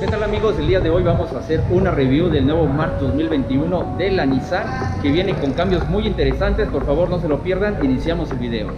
¿Qué tal amigos? El día de hoy vamos a hacer una review del nuevo March 2021 de la Nissan, que viene con cambios muy interesantes. Por favor no se lo pierdan, iniciamos el video.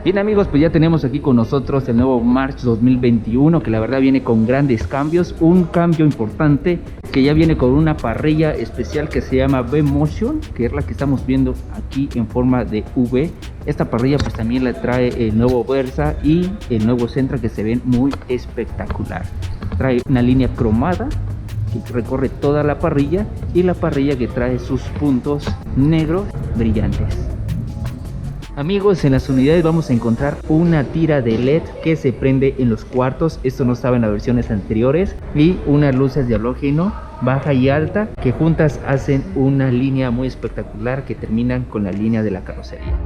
Bien amigos, pues ya tenemos aquí con nosotros el nuevo March 2021, que la verdad viene con grandes cambios. Un cambio importante que ya viene con una parrilla especial que se llama V-Motion, que es la que estamos viendo aquí en forma de V. Esta parrilla pues también la trae el nuevo Versa y el nuevo Sentra, que se ven muy espectacular. Trae una línea cromada que recorre toda la parrilla y la parrilla que trae sus puntos negros brillantes. Amigos, en las unidades vamos a encontrar una tira de LED que se prende en los cuartos. Esto no estaba en las versiones anteriores. Y unas luces de halógeno baja y alta que juntas hacen una línea muy espectacular que terminan con la línea de la carrocería.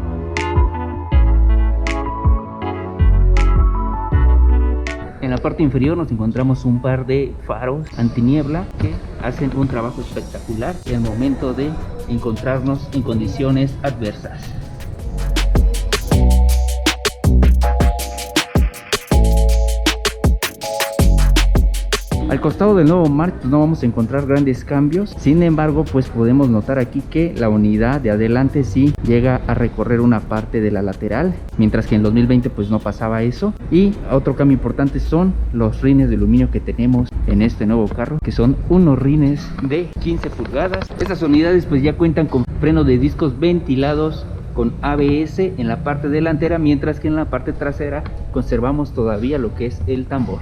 En la parte inferior nos encontramos un par de faros antiniebla que hacen un trabajo espectacular en el momento de encontrarnos en condiciones adversas. Al costado del nuevo March pues no vamos a encontrar grandes cambios. Sin embargo, pues podemos notar aquí que la unidad de adelante sí llega a recorrer una parte de la lateral, mientras que en 2020 pues no pasaba eso. Y otro cambio importante son los rines de aluminio que tenemos en este nuevo carro, que son unos rines de 15 pulgadas. Estas unidades pues ya cuentan con freno de discos ventilados con ABS en la parte delantera, mientras que en la parte trasera conservamos todavía lo que es el tambor.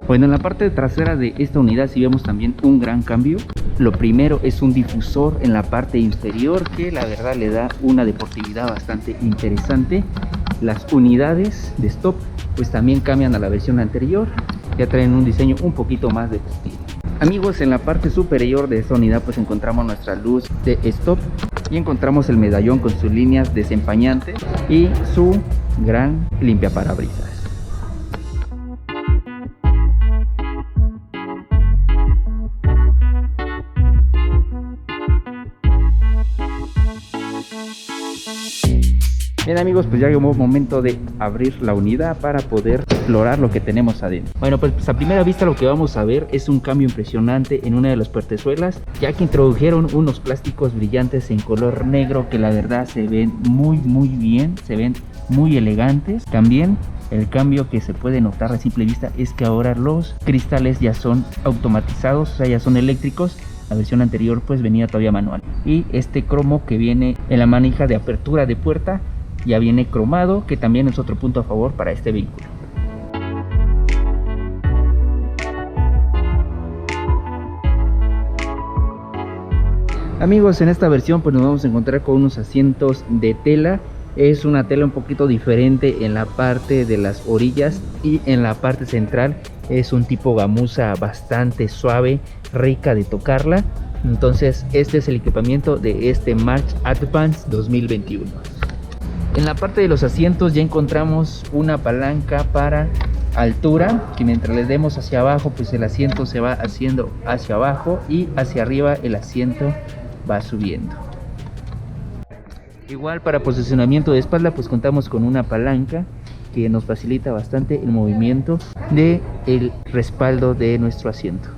Bueno, en la parte trasera de esta unidad sí vemos también un gran cambio. Lo primero es un difusor en la parte inferior que la verdad le da una deportividad bastante interesante. Las unidades de stop pues también cambian a la versión anterior, ya traen un diseño un poquito más deportivo. Amigos, en la parte superior de esta unidad pues encontramos nuestra luz de stop y encontramos el medallón con sus líneas desempañantes y su gran limpiaparabrisas. Bien amigos, pues ya llegó el momento de abrir la unidad para poder explorar lo que tenemos adentro. Bueno, pues a primera vista lo que vamos a ver es un cambio impresionante en una de las puertezuelas, ya que introdujeron unos plásticos brillantes en color negro que la verdad se ven muy bien, se ven muy elegantes. También el cambio que se puede notar a simple vista es que ahora los cristales ya son automatizados, o sea, ya son eléctricos. La versión anterior pues venía todavía manual. Y este cromo que viene en la manija de apertura de puerta ya viene cromado, que también es otro punto a favor para este vehículo. Amigos, en esta versión pues nos vamos a encontrar con unos asientos de tela. Es una tela un poquito diferente en la parte de las orillas y en la parte central es un tipo gamuza bastante suave, rica de tocarla. Entonces este es el equipamiento de este March Advance 2021. En la parte de los asientos ya encontramos una palanca para altura, que mientras le demos hacia abajo pues el asiento se va haciendo hacia abajo y hacia arriba el asiento va subiendo. Igual para posicionamiento de espalda pues contamos con una palanca que nos facilita bastante el movimiento de el respaldo de nuestro asiento.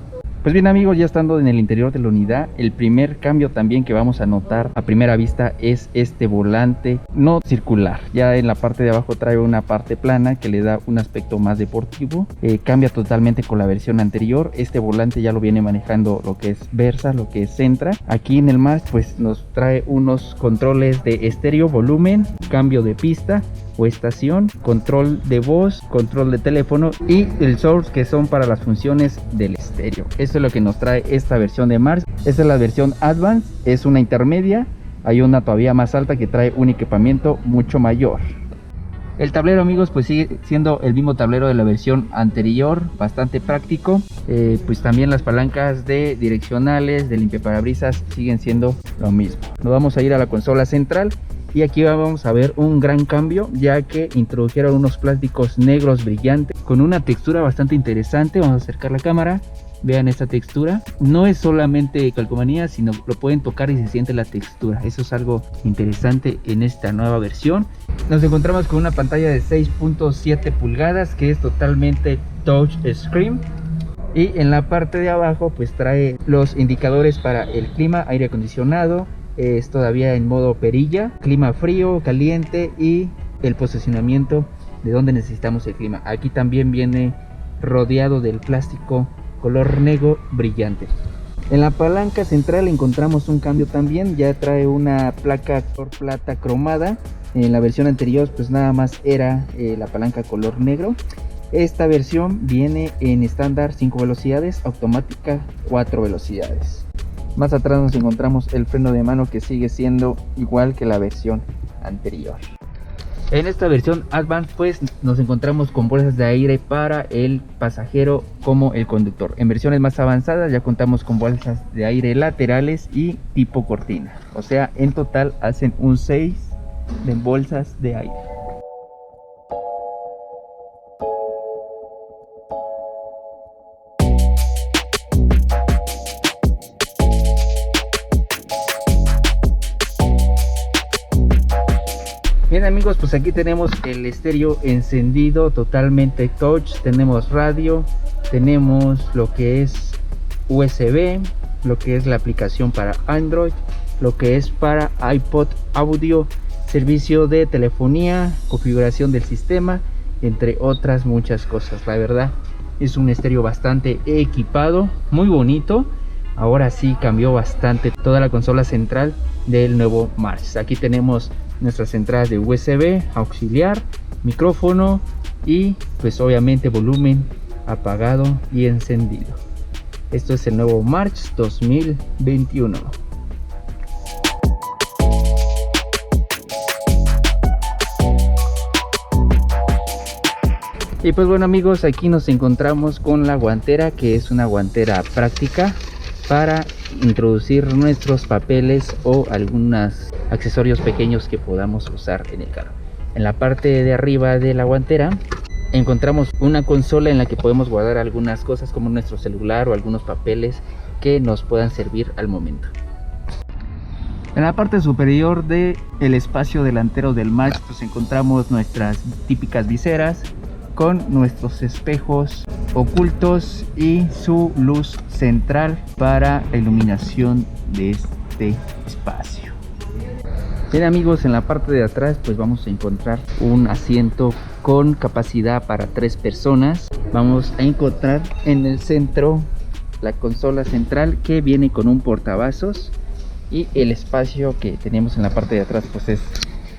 Pues bien amigos, ya estando en el interior de la unidad, el primer cambio también que vamos a notar a primera vista es este volante no circular. Ya en la parte de abajo trae una parte plana que le da un aspecto más deportivo. Cambia totalmente con la versión anterior. Este volante ya lo viene manejando lo que es Versa, lo que es Sentra. Aquí en el March pues nos trae unos controles de estéreo, volumen, cambio de pista o estación, control de voz, control de teléfono y el source, que son para las funciones del estéreo. Esto es lo que nos trae esta versión de March. Esta es la versión Advance, es una intermedia. Hay una todavía más alta que trae un equipamiento mucho mayor. El tablero, amigos, pues sigue siendo el mismo tablero de la versión anterior, bastante práctico. Pues también las palancas de direccionales, de limpiaparabrisas siguen siendo lo mismo. Nos vamos a ir a la consola central y aquí vamos a ver un gran cambio, ya que introdujeron unos plásticos negros brillantes con una textura bastante interesante. Vamos a acercar la cámara. Vean esta textura, no es solamente calcomanía, sino lo pueden tocar y se siente la textura. Eso es algo interesante en esta nueva versión. Nos encontramos con una pantalla de 6.7 pulgadas que es totalmente touch screen. Y en la parte de abajo pues trae los indicadores para el clima, aire acondicionado, es todavía en modo perilla, clima frío, caliente y el posicionamiento de donde necesitamos el clima. Aquí también viene rodeado del plástico color negro brillante. En la palanca central encontramos un cambio también, ya trae una placa color plata cromada. En la versión anterior pues nada más era la palanca color negro. Esta versión viene en estándar 5 velocidades, automática 4 velocidades. Más atrás nos encontramos el freno de mano, que sigue siendo igual que la versión anterior. En esta versión Advance pues nos encontramos con bolsas de aire para el pasajero como el conductor. En versiones más avanzadas ya contamos con bolsas de aire laterales y tipo cortina. O sea, en total hacen un 6 de bolsas de aire. Bien, amigos, pues aquí tenemos el estéreo encendido, totalmente touch. Tenemos radio, tenemos lo que es USB, lo que es la aplicación para Android, lo que es para iPod audio, servicio de telefonía, configuración del sistema, entre otras muchas cosas. La verdad es un estéreo bastante equipado, muy bonito. Ahora sí cambió bastante toda la consola central del nuevo March. Aquí tenemos nuestras entradas de USB, auxiliar, micrófono y pues obviamente volumen apagado y encendido. Esto es el nuevo March 2021. Y pues bueno, amigos, aquí nos encontramos con la guantera, que es una guantera práctica para introducir nuestros papeles o algunos accesorios pequeños que podamos usar en el carro. En la parte de arriba de la guantera encontramos una consola en la que podemos guardar algunas cosas como nuestro celular o algunos papeles que nos puedan servir al momento. En la parte superior del espacio delantero del March pues encontramos nuestras típicas viseras con nuestros espejos ocultos y su luz central para la iluminación de este espacio. Bien, amigos, en la parte de atrás pues vamos a encontrar un asiento con capacidad para 3 personas. Vamos a encontrar en el centro la consola central, que viene con un portavasos, y el espacio que tenemos en la parte de atrás pues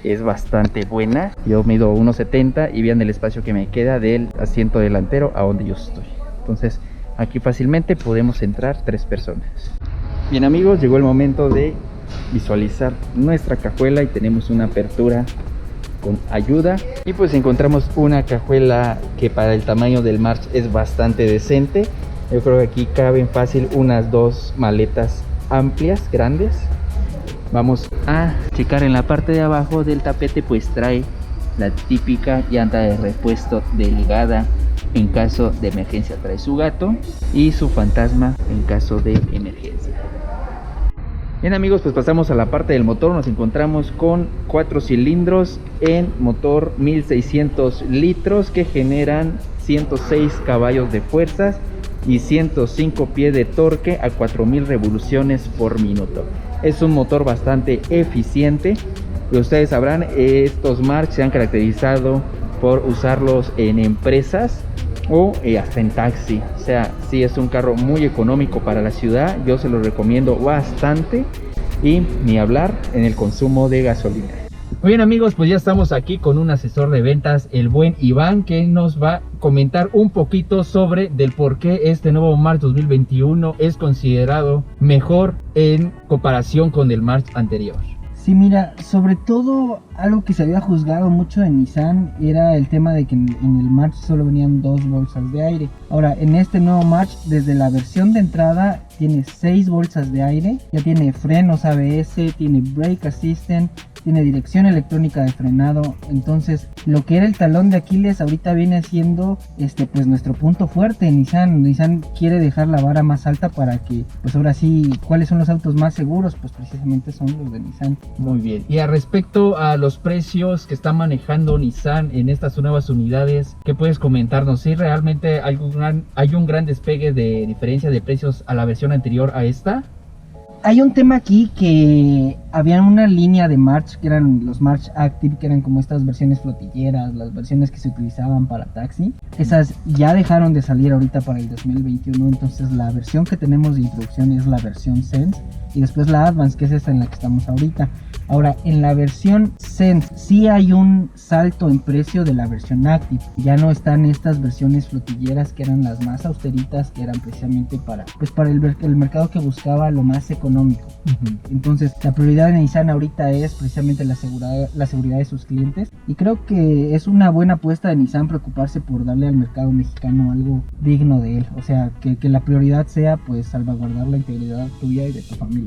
es bastante buena. Yo mido 1.70 y vean el espacio que me queda del asiento delantero a donde yo estoy. Entonces aquí fácilmente podemos entrar 3 personas. Bien, amigos, llegó el momento de visualizar nuestra cajuela y tenemos una apertura con ayuda y pues encontramos una cajuela que para el tamaño del March es bastante decente. Yo creo que aquí caben fácil unas 2 maletas amplias, grandes. Vamos a checar en la parte de abajo del tapete, pues trae la típica llanta de repuesto delgada en caso de emergencia. Trae su gato y su fantasma en caso de emergencia. Bien, amigos, pues pasamos a la parte del motor. Nos encontramos con 4 cilindros en motor 1600 litros que generan 106 caballos de fuerzas y 105 pies de torque a 4000 revoluciones por minuto. Es un motor bastante eficiente. Y ustedes sabrán, estos March se han caracterizado por usarlos en empresas o hasta en taxi. O sea, sí es un carro muy económico para la ciudad. Yo se lo recomiendo bastante. Y ni hablar en el consumo de gasolina. Muy bien amigos, pues ya estamos aquí con un asesor de ventas, el buen Iván, que nos va a comentar un poquito sobre del por qué este nuevo March 2021 es considerado mejor en comparación con el March anterior. Sí, mira, sobre todo algo que se había juzgado mucho en Nissan era el tema de que en el March solo venían 2 bolsas de aire. Ahora, en este nuevo March, desde la versión de entrada, tiene 6 bolsas de aire, ya tiene frenos ABS, tiene Brake Assistant, tiene dirección electrónica de frenado. Entonces, lo que era el talón de Aquiles ahorita viene siendo pues nuestro punto fuerte en Nissan. Nissan quiere dejar la vara más alta para que, pues ahora sí, ¿cuáles son los autos más seguros? Pues precisamente son los de Nissan. Muy bien. Y a respecto a los precios que está manejando Nissan en estas nuevas unidades, ¿qué puedes comentarnos? ¿Sí realmente hay un gran despegue de diferencia de precios a la versión anterior a esta? Hay un tema aquí que había una línea de March que eran los March Active, que eran como estas versiones flotilleras, las versiones que se utilizaban para taxi. Esas ya dejaron de salir ahorita para el 2021, entonces la versión que tenemos de introducción es la versión Sense y después la Advance, que es esta en la que estamos ahorita. Ahora, en la versión Sense sí hay un salto en precio de la versión Active. Ya no están estas versiones flotilleras que eran las más austeritas, que eran precisamente para el mercado que buscaba lo más económico. Entonces, la prioridad de Nissan ahorita es precisamente la seguridad de sus clientes. Y creo que es una buena apuesta de Nissan preocuparse por darle al mercado mexicano algo digno de él. O sea, que la prioridad sea pues salvaguardar la integridad tuya y de tu familia.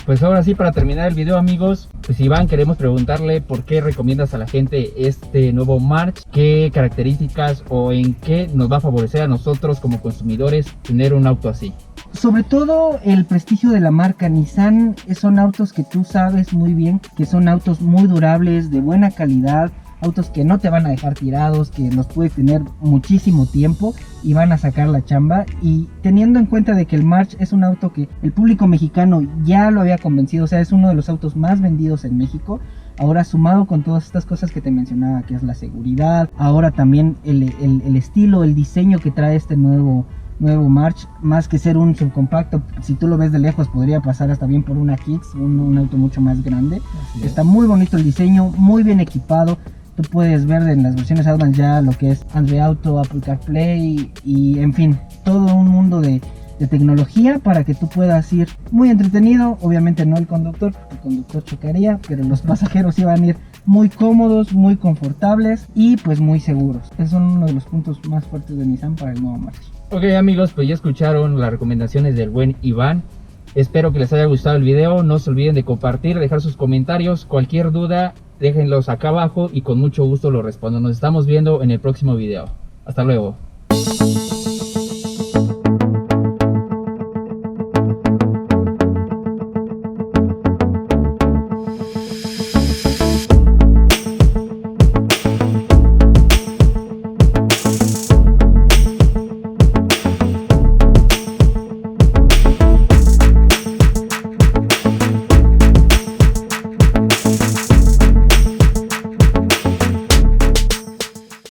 Pues ahora sí, para terminar el video amigos, pues Iván, queremos preguntarle por qué recomiendas a la gente este nuevo March, qué características o en qué nos va a favorecer a nosotros como consumidores tener un auto así. Sobre todo el prestigio de la marca Nissan. Son autos que tú sabes muy bien que son autos muy durables, de buena calidad, autos que no te van a dejar tirados, que los puedes tener muchísimo tiempo y van a sacar la chamba. Y teniendo en cuenta de que el March es un auto que el público mexicano ya lo había convencido, o sea, es uno de los autos más vendidos en México. Ahora sumado con todas estas cosas que te mencionaba, que es la seguridad, ahora también el estilo, el diseño que trae este nuevo March, más que ser un subcompacto, si tú lo ves de lejos podría pasar hasta bien por una Kicks, un auto mucho más grande. Está muy bonito el diseño, muy bien equipado. Tú puedes ver en las versiones Advance ya lo que es Android Auto, Apple CarPlay y en fin, todo un mundo de tecnología para que tú puedas ir muy entretenido. Obviamente no el conductor, porque el conductor chocaría, pero los pasajeros iban a ir muy cómodos, muy confortables y pues muy seguros. Esos son uno de los puntos más fuertes de Nissan para el nuevo March. Ok amigos, pues ya escucharon las recomendaciones del buen Iván. Espero que les haya gustado el video. No se olviden de compartir, dejar sus comentarios. Cualquier duda, déjenlos acá abajo y con mucho gusto lo respondo. Nos estamos viendo en el próximo video. Hasta luego.